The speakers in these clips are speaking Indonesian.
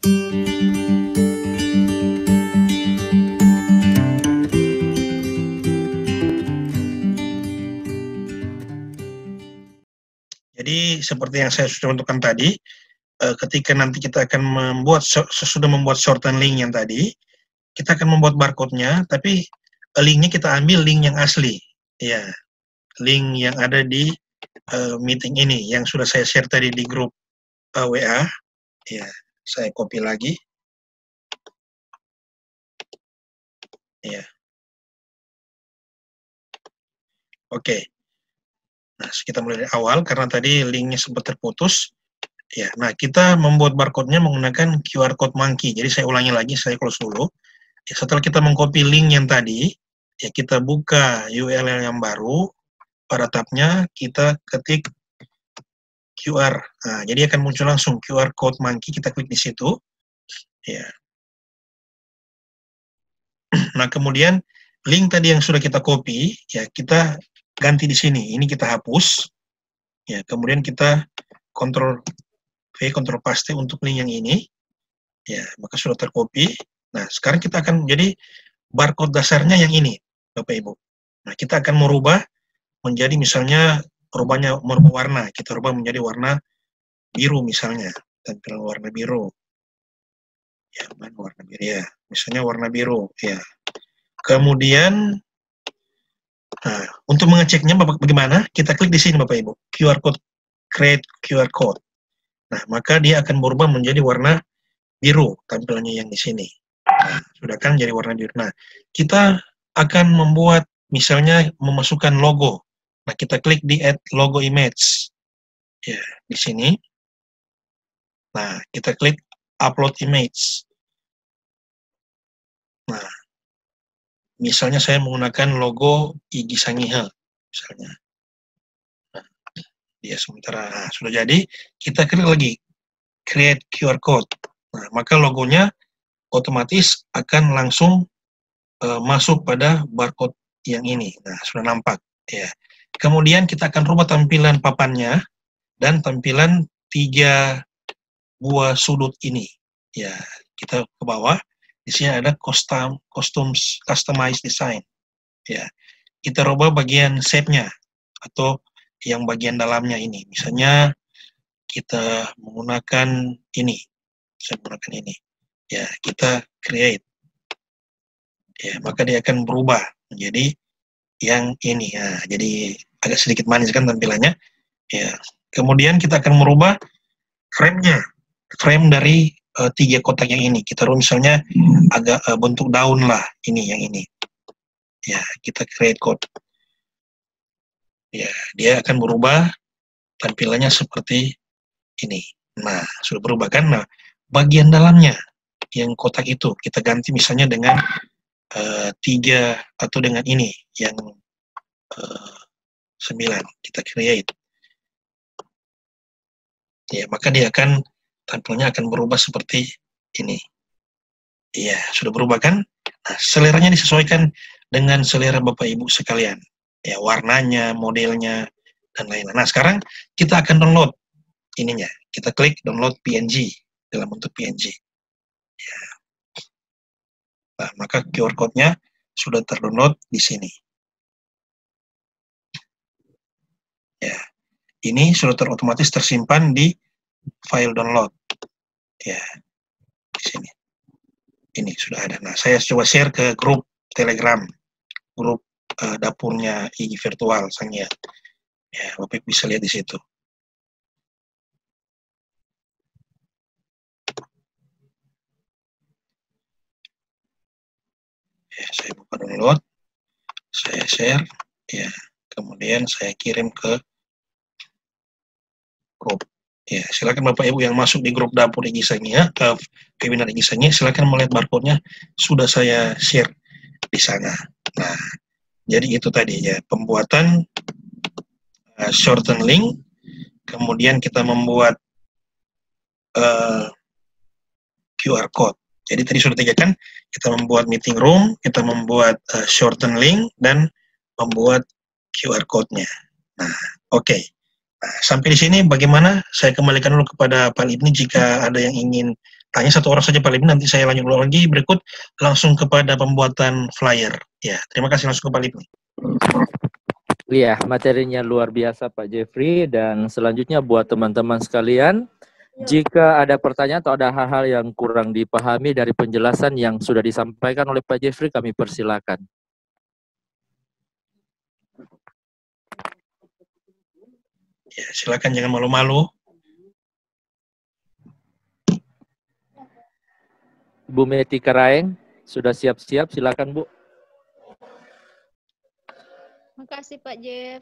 Jadi seperti yang saya sudah contohkan tadi, ketika nanti kita akan sesudah membuat shorten link yang tadi, kita akan membuat barcode-nya, tapi link-nya kita ambil link yang asli, ya, link yang ada di meeting ini, yang sudah saya share tadi di grup WA, ya, saya copy lagi, ya, oke. Nah, kita mulai dari awal, karena tadi linknya sempat terputus. Ya, nah kita membuat barcode-nya menggunakan QR Code Monkey. Jadi saya ulangi lagi, saya close dulu. Ya, setelah kita mengcopy link yang tadi, ya kita buka URL yang baru, pada tabnya kita ketik QR. Nah, jadi akan muncul langsung QR Code Monkey, kita klik di situ. Ya. Nah, kemudian link tadi yang sudah kita copy, ya kita ganti di sini. Ini kita hapus. Ya, kemudian kita Ctrl V, Ctrl paste untuk link yang ini. Ya, maka sudah tercopy. Nah, sekarang kita akan jadi barcode dasarnya yang ini, Bapak Ibu. Nah, kita akan merubah menjadi misalnya merubah warna. Kita rubah menjadi warna biru misalnya. Tampilan warna biru. Ya, mana warna biru ya? Misalnya warna biru, ya. Kemudian nah, untuk mengeceknya bagaimana? Kita klik di sini Bapak Ibu, QR code, create QR code. Nah, maka dia akan berubah menjadi warna biru tampilannya yang di sini. Nah, sudah kan jadi warna biru. Nah, kita akan membuat misalnya memasukkan logo. Nah, kita klik di add logo image. Ya, di sini. Nah, kita klik upload image. Nah, misalnya saya menggunakan logo Igi Sangihe misalnya. Nah, dia sementara nah, sudah jadi, kita klik lagi create QR code. Nah, maka logonya otomatis akan langsung masuk pada barcode yang ini. Nah, sudah nampak ya. Kemudian kita akan rubah tampilan papannya dan tampilan 3 buah sudut ini. Ya, kita ke bawah. Di sini ada customize design. Ya, kita rubah bagian shape-nya atau yang bagian dalamnya ini. Misalnya kita menggunakan ini. Saya menggunakan ini. Ya, kita create. Ya, maka dia akan berubah menjadi yang ini. Ya, jadi agak sedikit manis kan tampilannya. Ya, kemudian kita akan merubah frame-nya. Frame dari 3 kotak yang ini. Kita rubah misalnya agak bentuk daun lah, ini yang ini. Ya, kita create code. Ya, dia akan berubah tampilannya seperti ini. Nah, sudah berubah kan? Nah, bagian dalamnya yang kotak itu kita ganti misalnya dengan 3 atau dengan ini yang 9. Kita create. Ya, maka dia akan tampilannya akan berubah seperti ini. Iya, sudah berubah kan? Nah, seleranya disesuaikan dengan selera Bapak Ibu sekalian. Ya, warnanya, modelnya, dan lain-lain. Nah, sekarang kita akan download ininya. Kita klik download PNG dalam bentuk PNG. Ya. Nah, maka QR code-nya sudah terdownload di sini. Ya, ini sudah otomatis tersimpan di file download. Ya, di sini. Ini sudah ada. Nah, saya coba share ke grup Telegram, grup dapurnya Igi Virtual Sangihe. Ya, Bapak bisa lihat di situ. Ya, saya buka download, saya share, ya, kemudian saya kirim ke grup. Ya, silakan Bapak Ibu yang masuk di grup dapur Igi Sangihe, webinar Igi Sangihe, silakan melihat barcode-nya sudah saya share di sana. Nah, jadi itu tadi ya, pembuatan shorten link, kemudian kita membuat QR code. Jadi tadi sudah 3 kan, kita membuat meeting room, kita membuat shorten link, dan membuat QR code-nya. Nah, oke. Nah, sampai di sini bagaimana? Saya kembalikan dulu kepada Pak Ibni jika ada yang ingin tanya satu orang saja Pak Lipi, nanti saya lanjut lagi berikut langsung kepada pembuatan flyer. Ya, terima kasih langsung ke Pak Lipi. Iya, materinya luar biasa Pak Jeffrey, dan selanjutnya buat teman-teman sekalian, jika ada pertanyaan atau ada hal-hal yang kurang dipahami dari penjelasan yang sudah disampaikan oleh Pak Jeffrey, kami persilakan. Ya, silakan jangan malu-malu. Bu Meti Karaeng, sudah siap-siap, silakan Bu. Terima kasih Pak Jeff,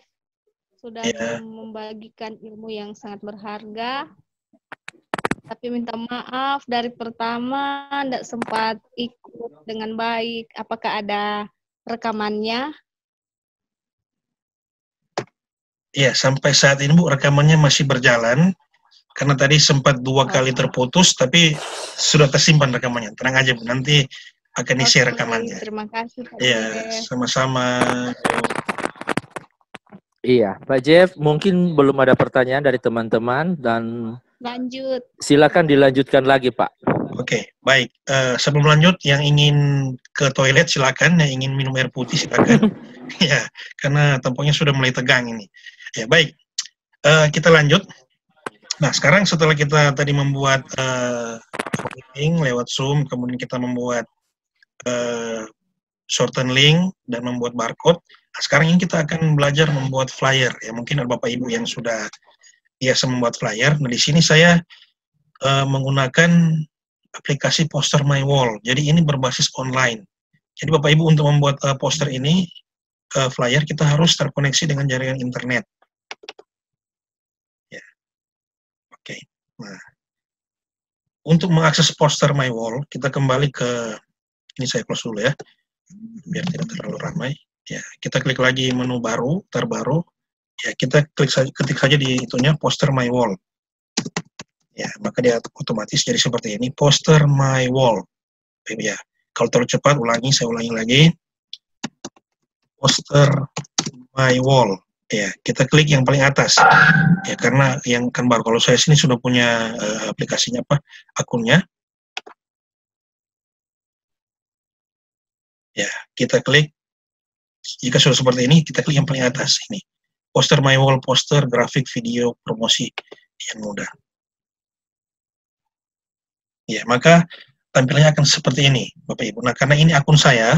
sudah Ya. membagikan ilmu yang sangat berharga. Tapi minta maaf, dari pertama tidak sempat ikut dengan baik. Apakah ada rekamannya? Ya, sampai saat ini Bu, rekamannya masih berjalan. Karena tadi sempat 2 kali terputus, tapi sudah tersimpan rekamannya. Tenang aja Bu, nanti akan di-share rekamannya. Terima kasih Pak Ya, Jeff. sama-sama. Iya, Pak Jeff, mungkin belum ada pertanyaan dari teman-teman, dan Lanjut. silakan dilanjutkan lagi Pak. Oke, baik. Sebelum lanjut, yang ingin ke toilet silakan, yang ingin minum air putih silakan. Ya, karena tampaknya sudah mulai tegang ini. Ya, baik. Kita lanjut. Nah, sekarang setelah kita tadi membuat meeting lewat Zoom, kemudian kita membuat shorten link dan membuat barcode. Nah, sekarang ini kita akan belajar membuat flyer. Ya, mungkin ada Bapak Ibu yang sudah biasa membuat flyer. Nah, di sini saya menggunakan aplikasi Poster My Wall. Jadi ini berbasis online. Jadi Bapak Ibu untuk membuat poster ini, flyer, kita harus terkoneksi dengan jaringan internet. Ya. Oke. Nah, untuk mengakses Poster My Wall, kita kembali ke, ini saya close dulu ya, biar tidak terlalu ramai. Ya, kita klik lagi menu baru, terbaru. Ya, kita ketik saja di itunya Poster My Wall. Ya, maka dia otomatis jadi seperti ini, Poster My Wall. Ya, kalau terlalu cepat, saya ulangi lagi. Poster My Wall. Ya, kita klik yang paling atas. Ya, karena yang kan baru, kalau saya sini sudah punya aplikasinya akunnya. Ya, kita klik. Jika sudah seperti ini, kita klik yang paling atas ini. Poster My Wall, poster, grafik, video, promosi yang mudah. Ya, maka tampilannya akan seperti ini, Bapak Ibu. Nah, karena ini akun saya,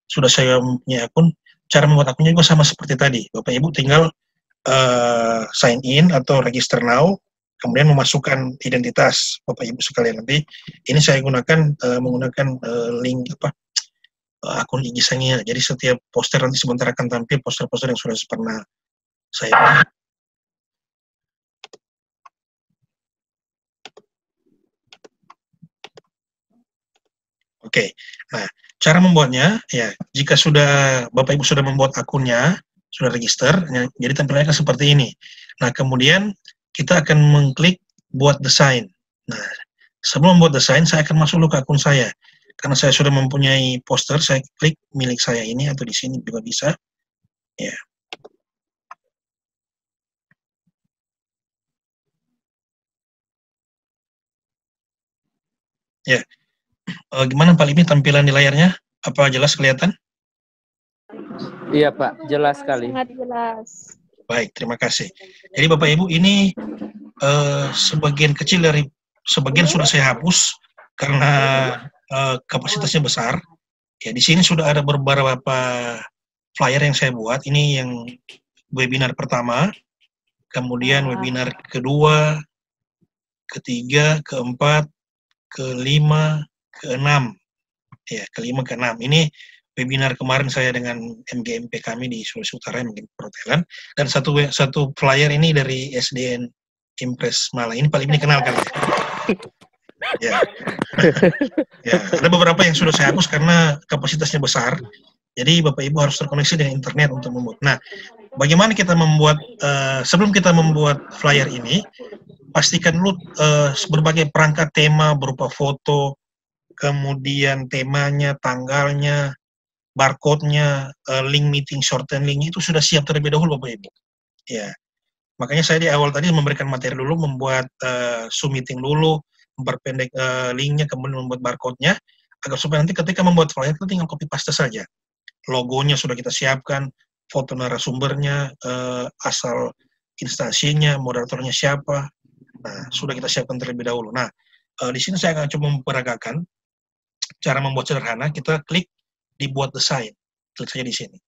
sudah saya punya akun, cara membuat akunnya juga sama seperti tadi. Bapak Ibu tinggal sign in atau register now, kemudian memasukkan identitas Bapak Ibu sekalian. Nanti ini saya gunakan menggunakan link akun IG saya. Jadi setiap poster nanti sebentar akan tampil poster-poster yang sudah pernah saya. Oke, nah cara membuatnya ya, jika sudah Bapak Ibu sudah membuat akunnya, sudah register, ya, jadi tampilannya seperti ini. Nah, kemudian kita akan mengklik buat desain. Nah, sebelum membuat desain, saya akan masuk dulu ke akun saya. Karena saya sudah mempunyai poster, saya klik milik saya ini, atau di sini juga bisa. Ya. Ya. Gimana Pak Limi tampilan di layarnya? Apa jelas kelihatan? Iya Pak, jelas sekali. Sangat jelas. Baik, terima kasih. Jadi Bapak Ibu, ini sebagian kecil dari, sebagian sudah saya hapus karena kapasitasnya besar. Ya, di sini sudah ada beberapa flyer yang saya buat. Ini yang webinar pertama, kemudian webinar kedua, ketiga, keempat, kelima, keenam. Ya, kelima, keenam. Ini webinar kemarin saya dengan MGMP kami di Sulawesi Utara, mungkin perhotelan. Dan satu flyer ini dari SDN Impres Malang. Ini paling dikenalkan. Ya. Ya, ada beberapa yang sudah saya hapus karena kapasitasnya besar. Jadi Bapak Ibu harus terkoneksi dengan internet untuk membuat. Nah, bagaimana kita membuat, sebelum kita membuat flyer ini, pastikan dulu berbagai perangkat tema berupa foto, kemudian temanya, tanggalnya, barcode-nya, link meeting, shorten link itu sudah siap terlebih dahulu Bapak Ibu. Ya, makanya saya di awal tadi memberikan materi dulu, membuat Zoom meeting dulu, memperpendek linknya, kemudian membuat barcode-nya, agar supaya nanti ketika membuat flyer kita tinggal copy paste saja. Logonya sudah kita siapkan, foto narasumbernya, asal instansinya, moderatornya siapa. Nah, sudah kita siapkan terlebih dahulu. Nah, di sini saya akan coba memperagakan cara membuat sederhana. Kita klik di buat desain, klik saja di sini.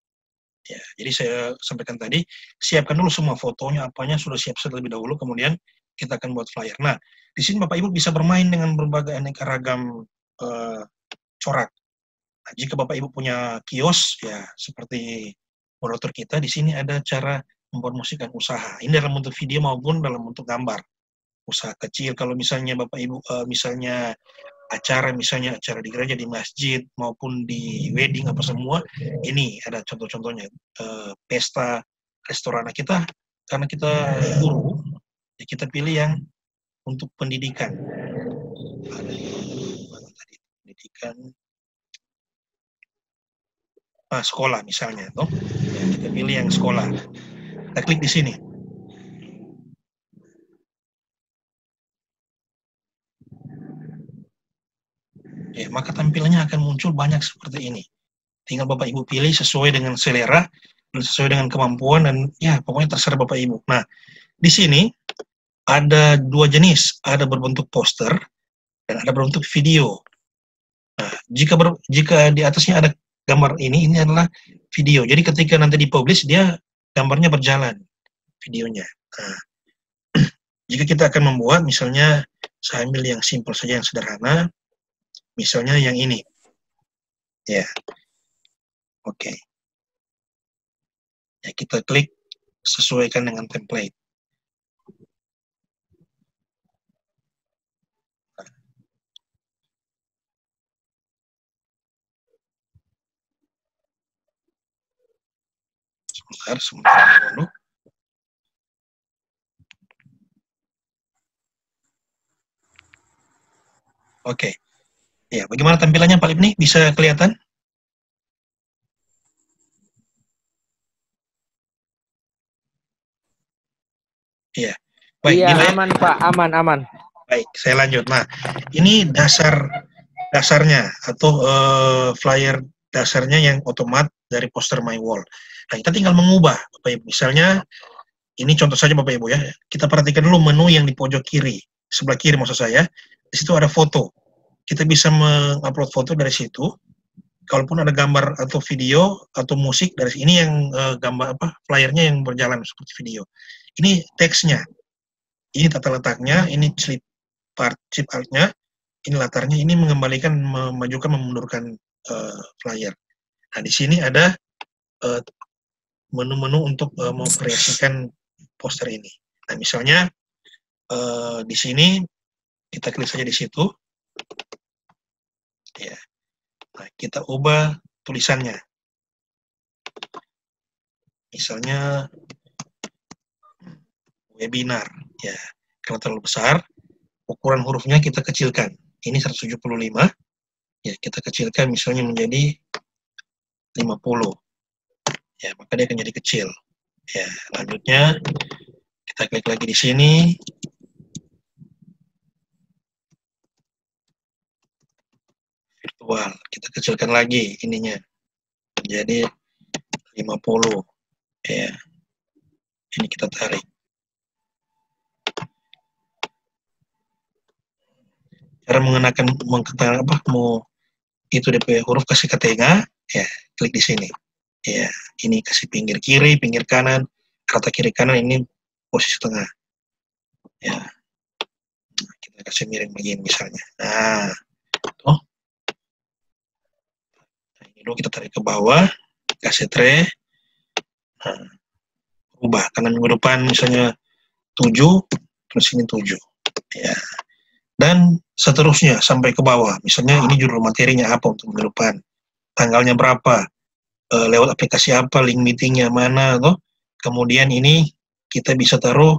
Ya, jadi saya sampaikan tadi, siapkan dulu semua fotonya, apanya sudah siap terlebih dahulu, kemudian kita akan buat flyer. Nah, di sini Bapak Ibu bisa bermain dengan berbagai aneka ragam corak. Nah, jika Bapak Ibu punya kios, ya seperti moderator kita, di sini ada cara mempromosikan usaha. Ini dalam bentuk video maupun dalam bentuk gambar. Usaha kecil, kalau misalnya Bapak Ibu, misalnya acara di gereja, di masjid, maupun di wedding, apa semua, ini ada contoh-contohnya. Pesta, restoran. Nah, kita, karena kita guru, ya kita pilih yang untuk pendidikan. Ada yang tadi, pendidikan, sekolah misalnya, toh. Ya, kita pilih yang sekolah. Kita klik di sini. Ya, maka tampilannya akan muncul banyak seperti ini. Tinggal Bapak Ibu pilih sesuai dengan selera, sesuai dengan kemampuan, dan ya pokoknya terserah Bapak Ibu. Nah, di sini ada dua jenis, ada berbentuk poster dan ada berbentuk video. Nah, jika di atasnya ada gambar ini adalah video. Jadi ketika nanti dipublish, dia gambarnya berjalan, videonya. Nah, jika kita akan membuat, misalnya saya ambil yang simple saja, yang sederhana. Misalnya yang ini, ya, oke. Ya, kita klik sesuaikan dengan template. Sebentar dulu. Oke. Ya, bagaimana tampilannya Pak Libni? Bisa kelihatan? Iya. Baik, iya, aman Pak, aman. Baik, saya lanjut. Nah, ini dasarnya atau flyer dasarnya yang otomat dari poster My Wall. Nah, kita tinggal mengubah, Bapak Ibu. Misalnya, ini contoh saja Bapak Ibu ya. Kita perhatikan dulu menu yang di pojok kiri, sebelah kiri maksud saya. Di situ ada foto. Kita bisa mengupload foto dari situ. Kalaupun ada gambar atau video atau musik dari sini yang gambar flyernya yang berjalan seperti video. Ini teksnya, ini tata letaknya, ini chip artnya, ini latarnya, ini mengembalikan, memajukan, memundurkan flyer. Nah, di sini ada menu-menu untuk memvariasikan poster ini. Nah, misalnya di sini kita klik saja di situ. Ya. Nah, kita ubah tulisannya. Misalnya webinar, ya. Karena terlalu besar, ukuran hurufnya kita kecilkan. Ini 175. Ya, kita kecilkan misalnya menjadi 50. Ya, maka dia akan jadi kecil. Ya, lanjutnya kita klik lagi di sini. Virtual, kita kecilkan lagi ininya menjadi 50. Ya, ini kita tarik. Cara mengenakan mau itu DP huruf, kasih ke tengah, ya klik di sini. Ya, ini kasih pinggir kiri, pinggir kanan, rata kiri kanan, ini posisi tengah. Ya, kita kasih miring begini misalnya. Nah, tuh. Nah, ini dulu kita tarik ke bawah, kasih tray. Nah, ubah kanan minggu depan misalnya 7, terus ini 7. Ya. Dan seterusnya sampai ke bawah. Misalnya ini judul materinya apa untuk minggu depan, tanggalnya berapa, lewat aplikasi apa, link meetingnya mana, toh. Kemudian ini kita bisa taruh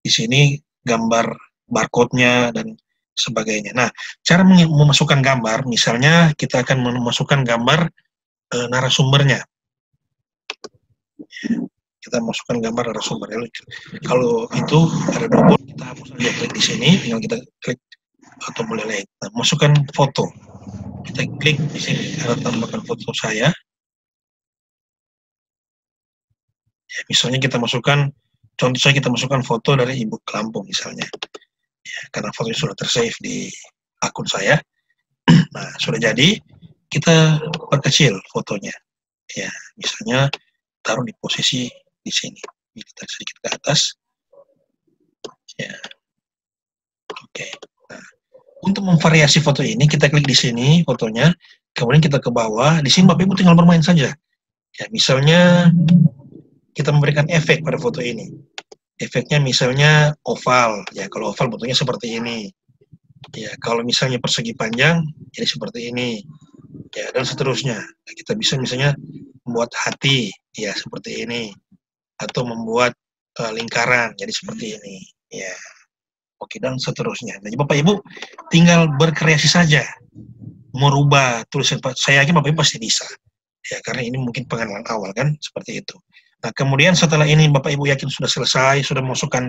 di sini gambar barcode-nya dan sebagainya. Nah, cara memasukkan gambar, misalnya kita akan memasukkan gambar narasumbernya. kita masukkan gambar narasumber. Kalau itu ada double, kita hapus aja, klik di sini, tinggal kita klik atau boleh lain. Nah, masukkan foto. Kita klik di sini, ada tambahkan foto saya. Ya, misalnya kita masukkan, contoh saya kita masukkan foto dari Ibu ke Lampung misalnya. Ya, karena fotonya sudah tersave di akun saya. Nah, sudah jadi, kita perkecil fotonya. Ya, misalnya taruh di posisi di sini. Kita sedikit ke atas. Ya. Oke. Nah, untuk memvariasi foto ini, kita klik di sini fotonya, kemudian kita ke bawah. Di sini Bapak Ibu tinggal bermain saja. Ya, misalnya kita memberikan efek pada foto ini. Efeknya misalnya oval. Ya, kalau oval bentuknya seperti ini. Ya, kalau misalnya persegi panjang, jadi seperti ini. Ya, dan seterusnya. Nah, kita bisa misalnya membuat hati, ya seperti ini. Atau membuat lingkaran, jadi seperti ini. Ya. Oke, dan seterusnya. Nah, Bapak Ibu tinggal berkreasi saja, merubah tulisan. Saya yakin Bapak Ibu pasti bisa, ya karena ini mungkin pengenalan awal kan, seperti itu. Nah, kemudian setelah ini Bapak Ibu yakin sudah selesai, sudah masukkan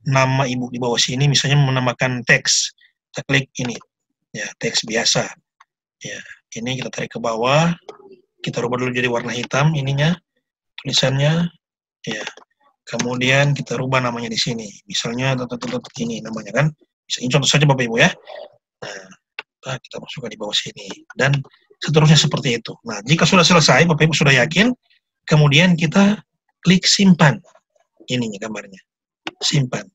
nama Ibu di bawah sini, misalnya menambahkan teks, kita klik ini, ya teks biasa. Ya, ini kita tarik ke bawah, kita rubah dulu jadi warna hitam ininya, tulisannya, ya. Kemudian kita rubah namanya di sini. Misalnya ini namanya kan. Ini contoh saja Bapak Ibu ya. Nah, kita masukkan di bawah sini dan seterusnya seperti itu. Nah, jika sudah selesai, Bapak Ibu sudah yakin, kemudian kita klik simpan. Ininya gambarnya. Simpan.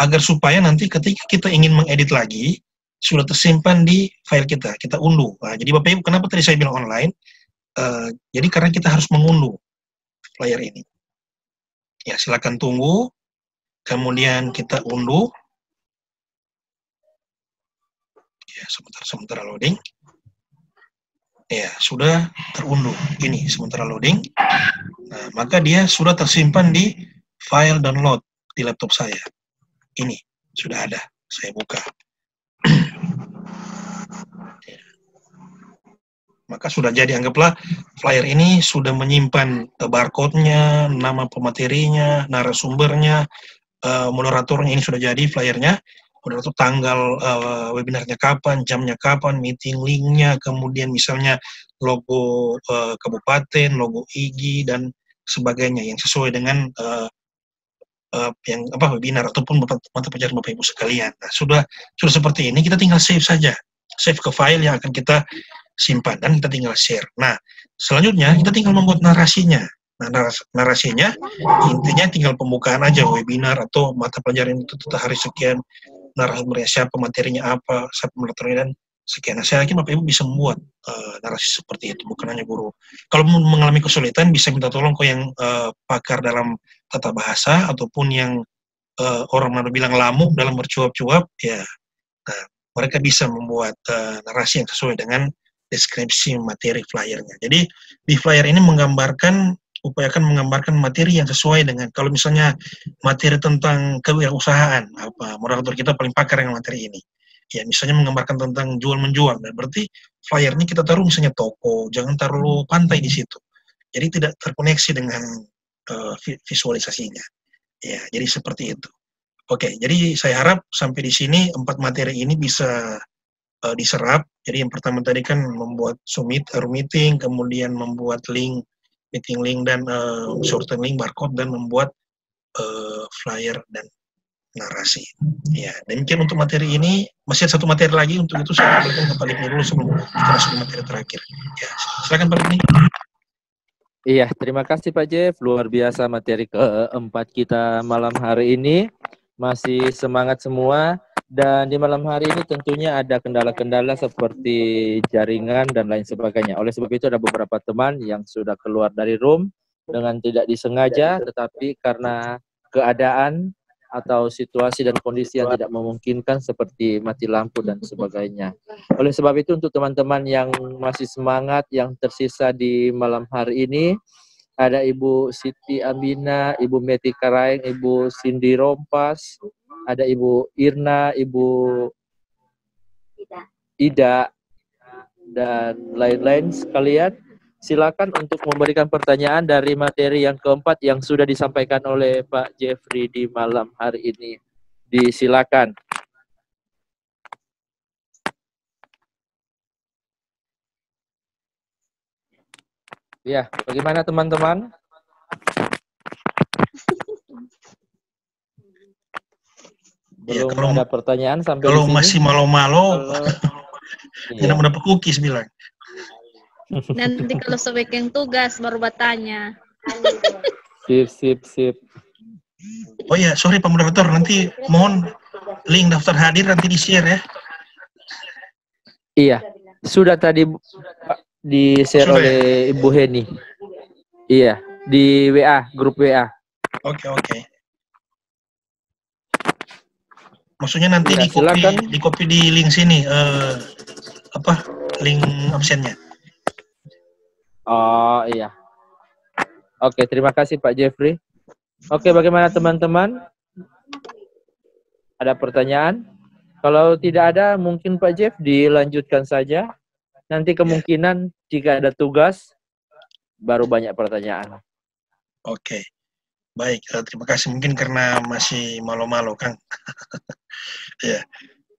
Agar supaya nanti ketika kita ingin mengedit lagi, sudah tersimpan di file kita. Kita unduh. Nah, jadi Bapak Ibu, kenapa tadi saya bilang online? Jadi karena kita harus mengunduh flyer ini. Ya, silakan tunggu. Kemudian kita unduh. Ya, sementara loading. Ya, sudah terunduh. Ini sementara loading. Nah, maka dia sudah tersimpan di file download di laptop saya. Ini sudah ada. Saya buka. Ya. Maka sudah jadi, anggaplah flyer ini sudah menyimpan barcode-nya, nama pematerinya, narasumbernya, moderatornya, ini sudah jadi flyernya, moderator tanggal webinarnya kapan, jamnya kapan, meeting link-nya, kemudian misalnya logo kabupaten, logo IG, dan sebagainya yang sesuai dengan webinar ataupun mata pelajaran Bapak Ibu sekalian. Nah, sudah seperti ini, kita tinggal save saja. Save ke file yang akan kita simpan dan kita tinggal share. Nah, selanjutnya kita tinggal membuat narasinya. Nah, narasinya intinya tinggal pembukaan aja webinar atau mata pelajaran itu hari sekian, narasumbernya siapa, materinya apa, siapa moderatornya, dan sekian. Nah, saya yakin Bapak Ibu bisa membuat narasi seperti itu, bukan hanya guru. Kalau mengalami kesulitan, bisa minta tolong ke yang pakar dalam tata bahasa ataupun yang orang mana bilang lamuk dalam bercuap-cuap, ya. Nah, mereka bisa membuat narasi yang sesuai dengan deskripsi materi flyernya. Jadi di flyer ini upayakan menggambarkan materi yang sesuai dengan, kalau misalnya materi tentang kewirausahaan, moderator kita paling pakar dengan materi ini. Ya, misalnya menggambarkan tentang jual-menjual, nah berarti flyer ini kita taruh misalnya toko, jangan taruh pantai di situ. Jadi tidak terkoneksi dengan visualisasinya. Ya, jadi seperti itu. Oke, jadi saya harap sampai di sini 4 materi ini bisa diserap. Jadi yang pertama tadi kan membuat meeting, kemudian membuat link, meeting link dan shorten link, barcode, dan membuat flyer dan narasi. Ya, demikian untuk materi ini. Masih ada 1 materi lagi, untuk itu saya kembalikan ke Pak Lipni dulu sebelum kita masuk ke materi terakhir. Ya, silakan Pak Lipni. Iya, terima kasih Pak Jeff. Luar biasa materi keempat kita malam hari ini. Masih semangat semua. Dan di malam hari ini tentunya ada kendala-kendala seperti jaringan dan lain sebagainya. Oleh sebab itu ada beberapa teman yang sudah keluar dari room dengan tidak disengaja, tetapi karena keadaan atau situasi dan kondisi yang tidak memungkinkan seperti mati lampu dan sebagainya. Oleh sebab itu untuk teman-teman yang masih semangat, yang tersisa di malam hari ini, ada Ibu Siti Amina, Ibu Meti Karaeng, Ibu Cindy Rompas, ada Ibu Irna, Ibu Ida, dan lain-lain sekalian. silakan untuk memberikan pertanyaan dari materi yang keempat yang sudah disampaikan oleh Pak Jeffrey di malam hari ini. Disilakan. Ya, bagaimana teman-teman? Belum kalau, ada pertanyaan sampai kalau di sini? masih malo-malo, Iya. dapat cookies bilang. Nanti kalau sebagian tugas baru bertanya. Sip. Oh ya, sorry Pak Moderator, nanti mohon link daftar hadir nanti di-share ya. Iya, sudah tadi di-share Sudah, oleh Ibu Heni. Iya, di WA, grup WA. Oke. Maksudnya nanti Ya, di copy di link sini, link absennya. Oh iya. Oke, terima kasih Pak Jeffrey. Oke, bagaimana teman-teman? Ada pertanyaan? Kalau tidak ada, mungkin Pak Jeff dilanjutkan saja. Nanti kemungkinan jika ada tugas, baru banyak pertanyaan. Oke. Baik, terima kasih. Mungkin karena masih malu-malu, Kang. Ya,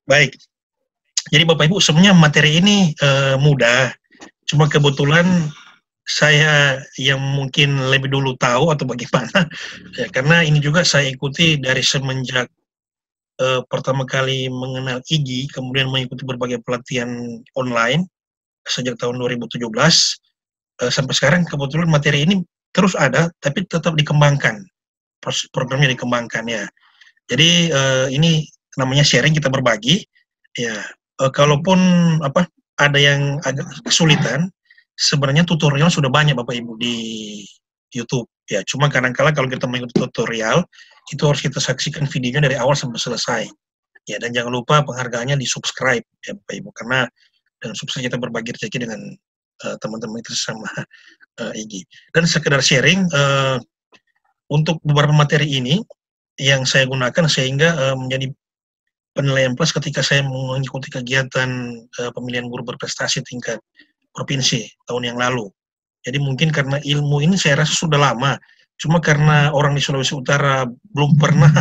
baik. Jadi Bapak Ibu, sebenarnya materi ini mudah. Cuma kebetulan saya yang mungkin lebih dulu tahu atau bagaimana, ya, karena ini juga saya ikuti dari semenjak pertama kali mengenal IGI, kemudian mengikuti berbagai pelatihan online sejak tahun 2017 sampai sekarang. Kebetulan materi ini terus ada, tapi tetap dikembangkan, programnya dikembangkan ya. Jadi ini namanya sharing, kita berbagi ya. Kalaupun ada yang agak kesulitan, sebenarnya tutorial sudah banyak Bapak Ibu di YouTube ya. Cuma kadang-kala kalau kita mengikuti tutorial itu harus kita saksikan videonya dari awal sampai selesai ya. Dan jangan lupa penghargaannya di subscribe ya Bapak Ibu, karena dengan subscribe kita berbagi rezeki dengan teman-teman itu sama IGI. Dan sekedar sharing untuk beberapa materi ini yang saya gunakan sehingga menjadi penilaian plus ketika saya mengikuti kegiatan pemilihan guru berprestasi tingkat provinsi tahun yang lalu. Jadi mungkin karena ilmu ini saya rasa sudah lama, cuma karena orang di Sulawesi Utara belum pernah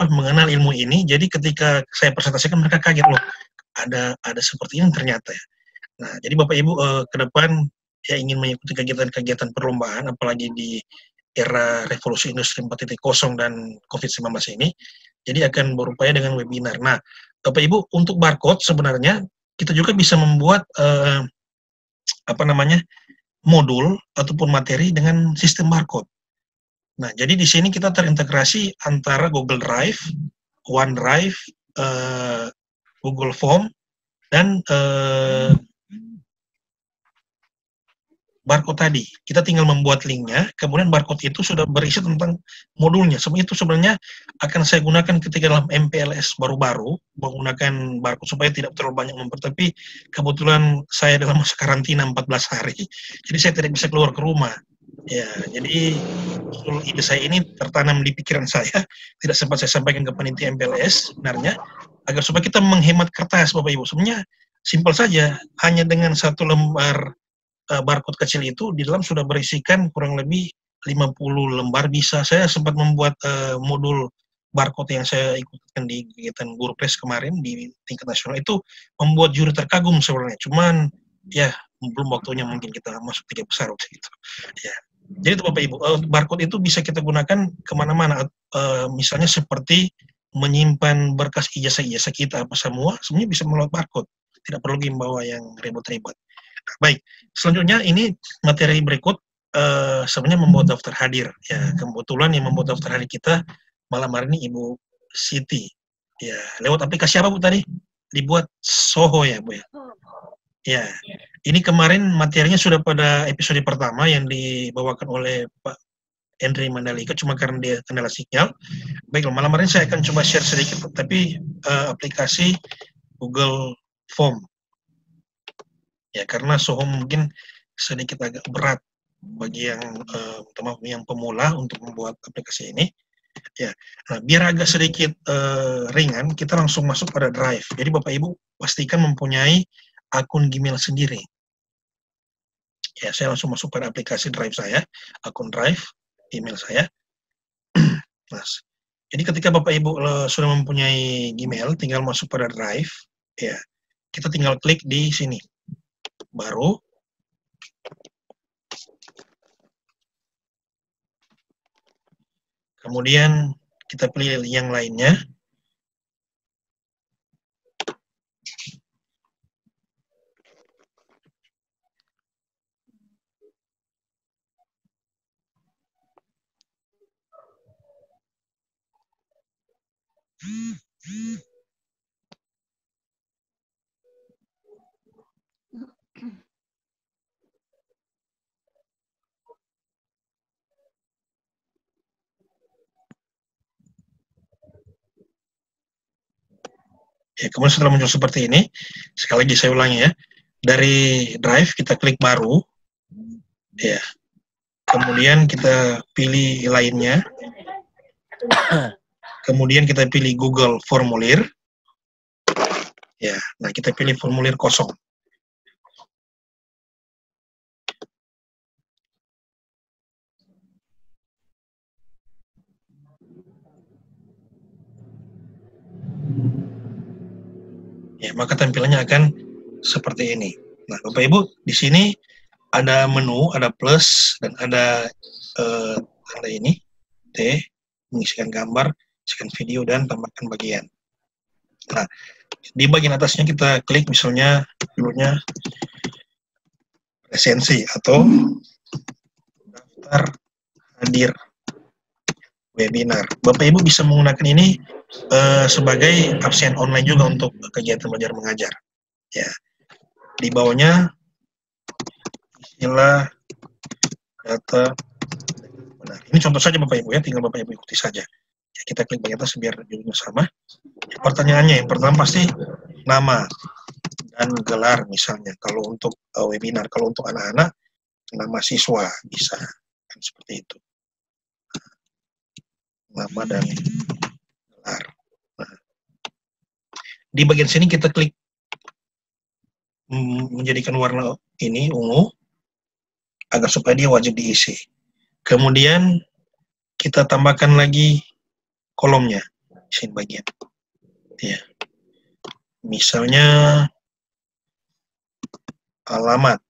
mengenal ilmu ini, jadi ketika saya presentasikan mereka kaget, loh ada seperti ini ternyata ya. Nah, jadi Bapak Ibu ke depan ya ingin mengikuti kegiatan-kegiatan perlombaan, apalagi di era revolusi industri 4.0 dan COVID-19 ini, jadi akan berupaya dengan webinar. Nah, Bapak Ibu, untuk barcode sebenarnya kita juga bisa membuat modul ataupun materi dengan sistem barcode. Nah, jadi di sini kita terintegrasi antara Google Drive, OneDrive, Google Form, dan barcode tadi. Kita tinggal membuat linknya, kemudian barcode itu sudah berisi tentang modulnya. Semua itu sebenarnya akan saya gunakan ketika dalam MPLS baru-baru, menggunakan barcode supaya tidak terlalu banyak tapi kebetulan saya dalam masa karantina 14 hari, jadi saya tidak bisa keluar ke rumah. Ya, jadi ide saya ini tertanam di pikiran saya, tidak sempat saya sampaikan ke panitia MPLS sebenarnya, agar supaya kita menghemat kertas Bapak Ibu. Sebenarnya simpel saja, hanya dengan satu lembar barcode kecil itu di dalam sudah berisikan kurang lebih 50 lembar bisa. Saya sempat membuat modul barcode yang saya ikutkan di kegiatan Guru Pres kemarin di tingkat nasional, itu membuat juri terkagum sebenarnya. Cuman ya belum waktunya mungkin kita masuk 3 besar waktu itu. Ya. Jadi itu Bapak Ibu, barcode itu bisa kita gunakan kemana-mana. Misalnya seperti menyimpan berkas ijazah-ijazah kita apa semua, semuanya bisa melalui barcode. Tidak perlu membawa yang ribet-ribet. Baik, selanjutnya ini materi berikut sebenarnya membuat daftar hadir. Ya, kebetulan yang membuat daftar hadir kita malam hari ini Ibu Siti. Ya, lewat aplikasi apa Bu tadi? Dibuat Soho ya Bu ya. Ya, ini kemarin materinya sudah pada episode pertama yang dibawakan oleh Pak Henry Mandalika, cuma karena dia kendala sinyal. Baik, malam hari ini saya akan coba share sedikit, tapi aplikasi Google Form. Ya, karena Soho mungkin sedikit agak berat bagi yang pemula untuk membuat aplikasi ini. Ya, nah, biar agak sedikit ringan, kita langsung masuk pada Drive. Jadi Bapak Ibu pastikan mempunyai akun Gmail sendiri. Ya, saya langsung masuk pada aplikasi Drive saya, akun Drive, email saya. Nah, jadi ketika Bapak Ibu sudah mempunyai Gmail, tinggal masuk pada Drive, ya, kita tinggal klik di sini, baru. Kemudian kita pilih yang lainnya. Ya, kemudian setelah muncul seperti ini, sekali lagi saya ulangi ya, dari Drive kita klik baru, ya, kemudian kita pilih lainnya, kemudian kita pilih Google Formulir, ya, nah kita pilih formulir kosong. Ya, maka tampilannya akan seperti ini. Nah, Bapak Ibu, di sini ada menu, ada plus, dan ada tanda ini, T, mengisikan gambar, mengisikan video, dan tambahkan bagian. Nah, di bagian atasnya kita klik misalnya, dulunya resensi, atau daftar hadir webinar. Bapak Ibu bisa menggunakan ini sebagai absen online juga untuk kegiatan belajar mengajar. Ya, di bawahnya istilah data benar. Ini contoh saja Bapak Ibu ya, tinggal Bapak Ibu ikuti saja. Ya, kita klik bagian atas biar judulnya sama. Ya, pertanyaannya yang pertama pasti nama dan gelar misalnya. Kalau untuk webinar, kalau untuk anak-anak nama siswa bisa kan seperti itu. Nama dan gelar. Nah, di bagian sini kita klik menjadikan warna ini ungu agar supaya dia wajib diisi. Kemudian kita tambahkan lagi kolomnya di sini bagian. Ya. Misalnya alamat.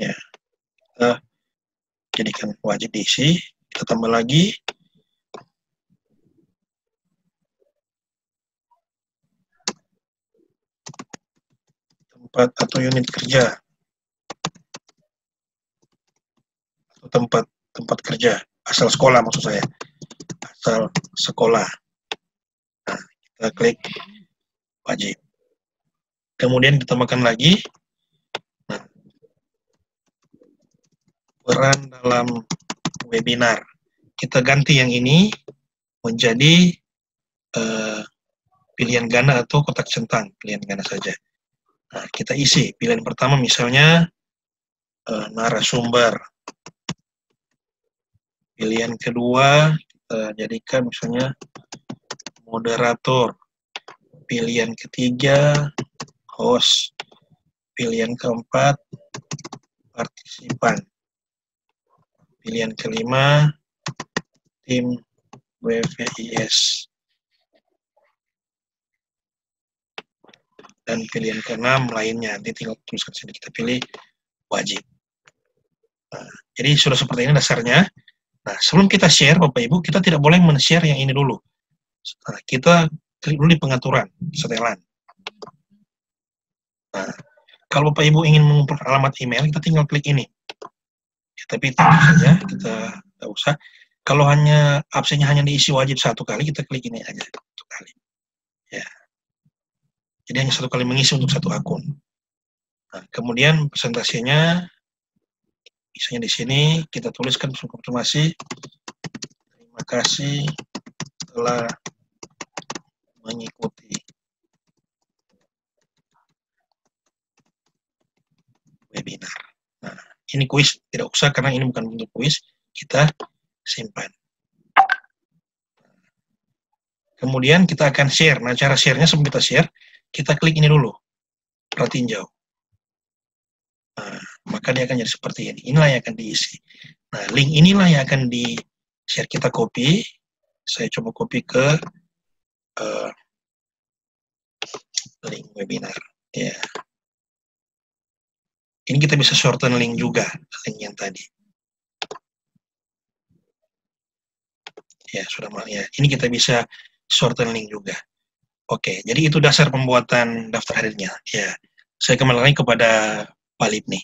Ya. Kita jadikan wajib diisi. Kita tambah lagi tempat atau unit kerja atau tempat kerja, asal sekolah maksud saya, asal sekolah. Nah, kita klik wajib. Kemudian ditambahkan lagi peran dalam webinar. Kita ganti yang ini menjadi pilihan ganda atau kotak centang, pilihan ganda saja. Nah, kita isi pilihan pertama misalnya narasumber. Pilihan kedua kita jadikan misalnya moderator. Pilihan ketiga host. Pilihan keempat partisipan. Pilihan kelima tim WVIS. Dan pilihan keenam lainnya, nanti tinggal tuliskan sini, kita pilih wajib. Nah, jadi sudah seperti ini dasarnya. Nah, sebelum kita share, Bapak Ibu, kita tidak boleh men-share yang ini dulu. Nah, kita klik dulu di pengaturan, setelan. Nah, kalau Bapak Ibu ingin mengumpulkan alamat email, kita tinggal klik ini. Ya, tapi itu saja, kita tidak usah. Kalau hanya absennya hanya diisi wajib satu kali, kita klik ini aja, satu kali. Ya. Jadi hanya satu kali mengisi untuk satu akun. Nah, kemudian presentasinya, misalnya di sini kita tuliskan konfirmasi. Terima kasih telah mengikuti webinar. Nah, ini kuis tidak usah karena ini bukan bentuk kuis. Kita simpan. Kemudian kita akan share. Nah, cara share-nya sebelum kita share, kita klik ini dulu, perhatiin jauh. maka dia akan jadi seperti ini. Inilah yang akan diisi. Nah, link inilah yang akan di-share. Kita copy. Saya coba copy ke link webinar. Ya. Ini kita bisa shorten link juga, link yang tadi. Ya, sudah ya. Ini kita bisa shorten link juga. Oke, jadi itu dasar pembuatan daftar hadirnya. Ya, saya kembali lagi kepada Pak Lip nih.